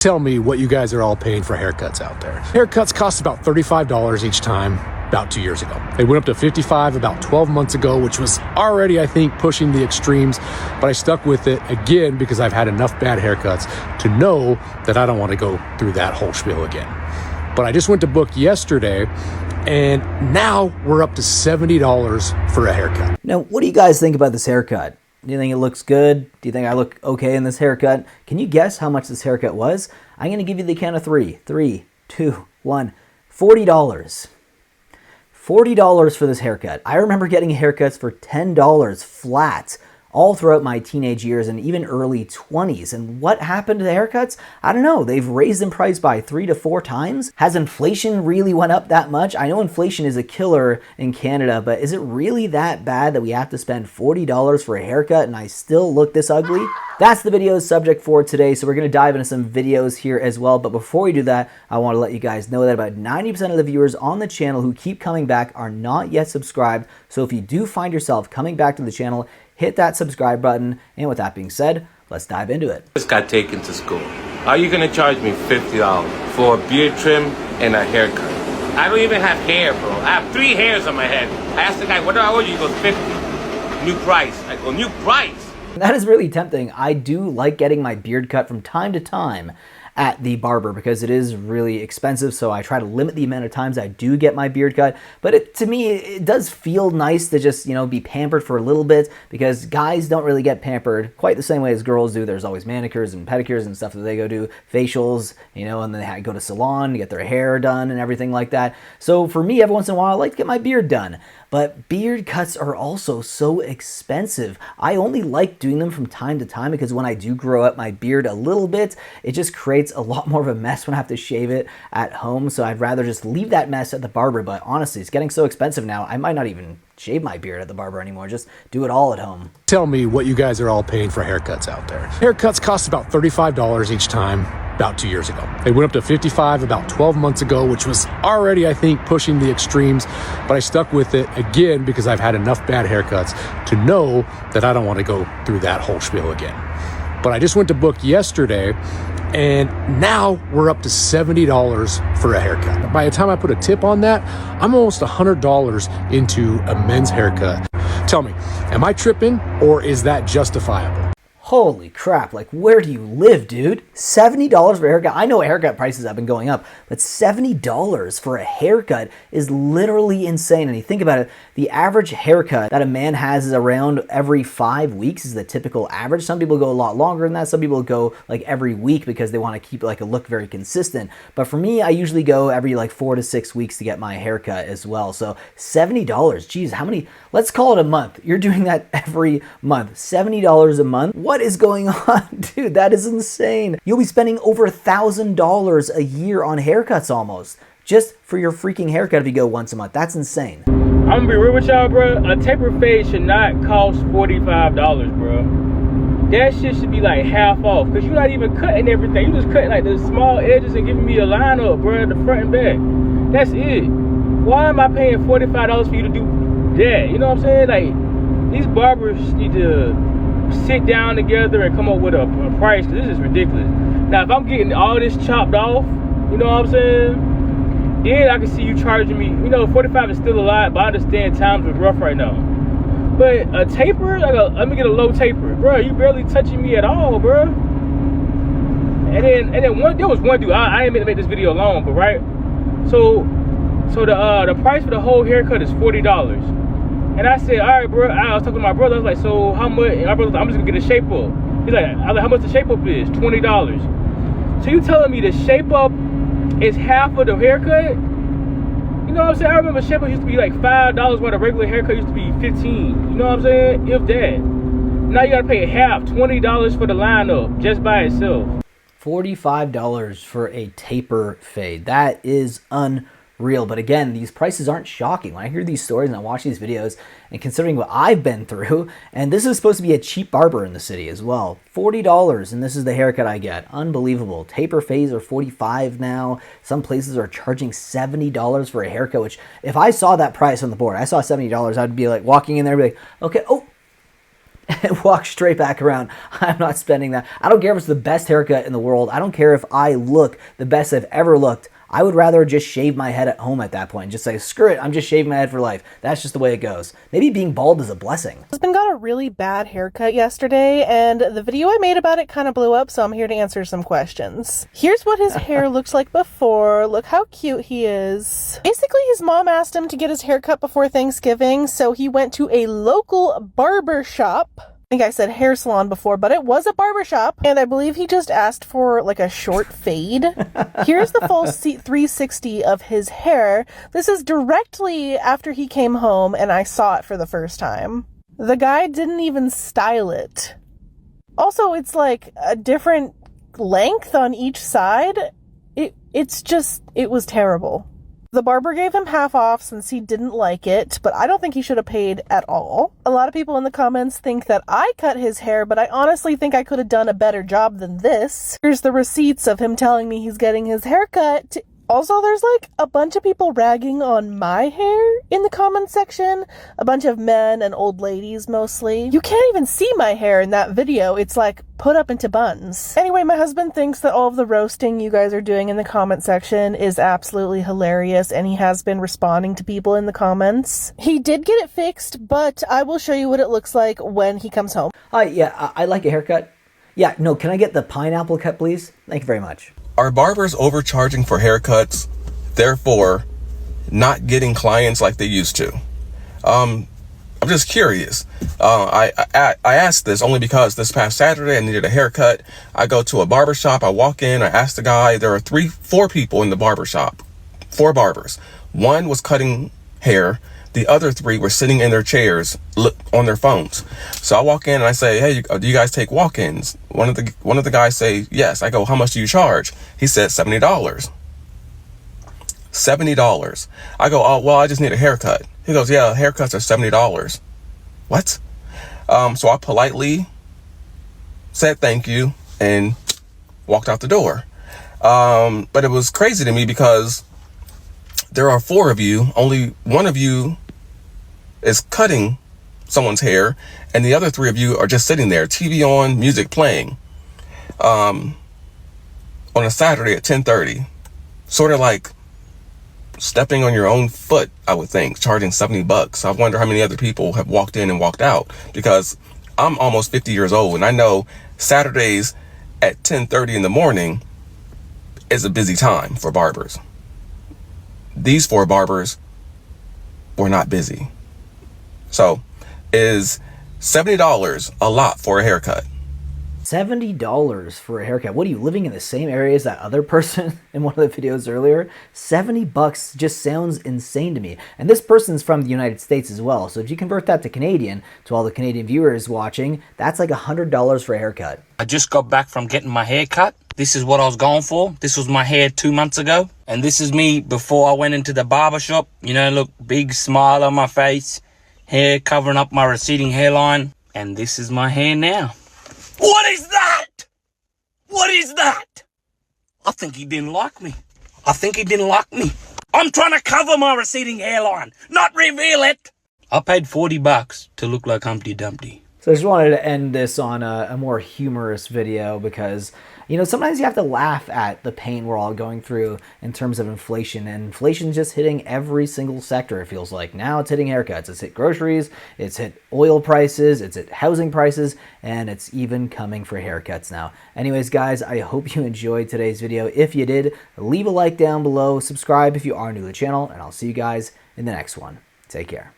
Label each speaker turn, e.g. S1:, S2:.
S1: Tell me what you guys are all paying for haircuts out there. Haircuts cost about $35 each time about 2 years ago. They went up to $55 about 12 months ago, which was already, I think, pushing the extremes, but I stuck with it again because I've had enough bad haircuts to know that I don't want to go through that whole spiel again. But I just went to book yesterday, and now we're up to $70 for a haircut.
S2: Now, what do you guys think about this haircut? Do you think it looks good? Do you think I look okay in this haircut? Can you guess how much this haircut was? I'm going to give you the count of three. 3, 2, 1. $40. $40 for this haircut. I remember getting haircuts for $10 flat all throughout my teenage years and even early 20s. And what happened to the haircuts? I don't know. They've raised in price by 3 to 4 times. Has inflation really went up that much? I know inflation is a killer in Canada, but is it really that bad that we have to spend $40 for a haircut and I still look this ugly? That's the video's subject for today, so we're going to dive into some videos here as well. But before we do that, I want to let you guys know that about 90% of the viewers on the channel who keep coming back are not yet subscribed. So if you do find yourself coming back to the channel, hit that subscribe button. And with that being said, let's dive into it.
S3: Just got taken to school. Are you gonna charge me $50 for a beard trim and a haircut? I don't even have hair, bro. I have 3 hairs on my head. I asked the guy, what do I owe you? He goes, 50. New price. I go, new price?
S2: That is really tempting. I do like getting my beard cut from time to time at the barber because it is really expensive, so I try to limit the amount of times I do get my beard cut. But to me, it does feel nice to just, be pampered for a little bit, because guys don't really get pampered quite the same way as girls do. There's always manicures and pedicures and stuff that they go do, facials, and then they go to salon to get their hair done and everything like that. So for me, every once in a while, I like to get my beard done. But beard cuts are also so expensive. I only like doing them from time to time because when I do grow up my beard a little bit, it just creates a lot more of a mess when I have to shave it at home. So I'd rather just leave that mess at the barber. But honestly, it's getting so expensive now, I might not even shave my beard at the barber anymore. Just do it all at home.
S1: Tell me what you guys are all paying for haircuts out there. Haircuts cost about $35 each time about 2 years ago. They went up to $55 about 12 months ago, which was already, I think, pushing the extremes, but I stuck with it again because I've had enough bad haircuts to know that I don't want to go through that whole spiel again. But I just went to book yesterday, and now we're up to $70 for a haircut. By the time I put a tip on that, I'm almost $100 into a men's haircut. Tell me, am I tripping, or is that justifiable?
S2: Holy crap, like where do you live, dude? $70 for a haircut? I know haircut prices have been going up, but $70 for a haircut is literally insane. And you think about it, the average haircut that a man has is around every 5 weeks is the typical average. Some people go a lot longer than that. Some people go like every week because they want to keep like a look very consistent. But for me, I usually go every like 4 to 6 weeks to get my haircut as well. So $70, geez, how many, let's call it a month. You're doing that every month, $70 a month. What is going on, dude? That is insane. You'll be spending over $1,000 a year on haircuts almost, just for your freaking haircut if you go once a month. That's insane.
S4: I'm gonna be real with y'all, bro. A taper fade should not cost $45, bro. That shit should be like half off, because you're not even cutting everything. You just cutting like the small edges and giving me a line up, bro, the front and back. That's it. Why am I paying $45 for you to do that? You know what I'm saying? Like, these barbers need to sit down together and come up with a price, because this is ridiculous. Now, if I'm getting all this chopped off, you know what I'm saying, then I can see you charging me, 45 is still a lot, but I understand times are rough right now. But a taper, let me get a low taper, bro. You barely touching me at all, bro. And then there was one dude, I ain't meant to make this video long, but right, so the price for the whole haircut is $40. And I said, all right, bro. I was talking to my brother. I was like, so how much? And my brother was like, I'm just gonna get a shape up. He's like, I was like, how much the shape up is? $20. So you telling me the shape up is half of the haircut? You know what I'm saying? I remember shape up used to be like $5, while the regular haircut used to be $15. You know what I'm saying? If that. Now you gotta pay half, $20 for the lineup just by itself.
S2: $45 for a taper fade. That is unreal. But again, these prices aren't shocking. When I hear these stories and I watch these videos, and considering what I've been through, and this is supposed to be a cheap barber in the city as well, $40, and this is the haircut I get. Unbelievable. Taper fades are $45 now. Some places are charging $70 for a haircut, which if I saw that price on the board, I saw $70, I'd be like walking in there and be like, okay, oh, and walk straight back around. I'm not spending that. I don't care if it's the best haircut in the world. I don't care if I look the best I've ever looked. I would rather just shave my head at home at that point and just say, screw it, I'm just shaving my head for life. That's just the way it goes. Maybe being bald is a blessing.
S5: My husband got a really bad haircut yesterday, and the video I made about it kind of blew up, so I'm here to answer some questions. Here's what his hair looks like before. Look how cute he is. Basically, his mom asked him to get his hair cut before Thanksgiving, so he went to a local barber shop. I think I said hair salon before, but it was a barbershop, and I believe he just asked for like a short fade. Here's the full 360 of his hair. This is directly after he came home and I saw it for the first time. The guy didn't even style it. Also, it's like a different length on each side. It was terrible. The barber gave him half off since he didn't like it, but I don't think he should have paid at all. A lot of people in the comments think that I cut his hair, but I honestly think I could have done a better job than this. Here's the receipts of him telling me he's getting his hair cut. Also, there's like a bunch of people ragging on my hair in the comment section. A bunch of men and old ladies mostly. You can't even see my hair in that video. It's like put up into buns. Anyway, my husband thinks that all of the roasting you guys are doing in the comment section is absolutely hilarious, and he has been responding to people in the comments. He did get it fixed, but I will show you what it looks like when he comes home.
S2: Yeah, I like a haircut. Yeah, no, can I get the pineapple cut, please? Thank you very much.
S6: Are barbers overcharging for haircuts, therefore not getting clients like they used to? I'm just curious. I asked this only because this past Saturday I needed a haircut. I go to a barber shop. I walk in. I ask the guy. There are 4 people in the barber shop. 4 barbers. One was cutting hair. The other 3 were sitting in their chairs on their phones. So I walk in and I say, hey, do you guys take walk-ins? One of the guys say, yes. I go, how much do you charge? He said $70. $70. I go, oh, well, I just need a haircut. He goes, yeah, haircuts are $70. What? So I politely said thank you and walked out the door. But it was crazy to me because there are 4 of you, only one of you is cutting someone's hair, and the other 3 of you are just sitting there, TV on, music playing, on a Saturday at 10:30. Sort of like stepping on your own foot, I would think, charging $70. I wonder how many other people have walked in and walked out, because I'm almost 50 years old, and I know Saturdays at 10:30 in the morning is a busy time for barbers. These 4 barbers were not busy. So, is $70 a lot for a haircut?
S2: $70 for a haircut. What are you, living in the same area as that other person in one of the videos earlier? $70 just sounds insane to me. And this person's from the United States as well. So if you convert that to Canadian, to all the Canadian viewers watching, that's like $100 for a haircut.
S7: I just got back from getting my hair cut. This is what I was going for. This was my hair 2 months ago. And this is me before I went into the barber shop. You know, look, big smile on my face. Hair covering up my receding hairline. And this is my hair now. What is that? What is that? I think he didn't like me. I think he didn't like me. I'm trying to cover my receding hairline, not reveal it. I paid $40 to look like Humpty Dumpty.
S2: So I just wanted to end this on a more humorous video because, you know, sometimes you have to laugh at the pain we're all going through in terms of inflation. And inflation's just hitting every single sector, it feels like. Now it's hitting haircuts, it's hit groceries, it's hit oil prices, it's hit housing prices, and it's even coming for haircuts now. Anyways, guys, I hope you enjoyed today's video. If you did, leave a like down below, subscribe if you are new to the channel, and I'll see you guys in the next one. Take care.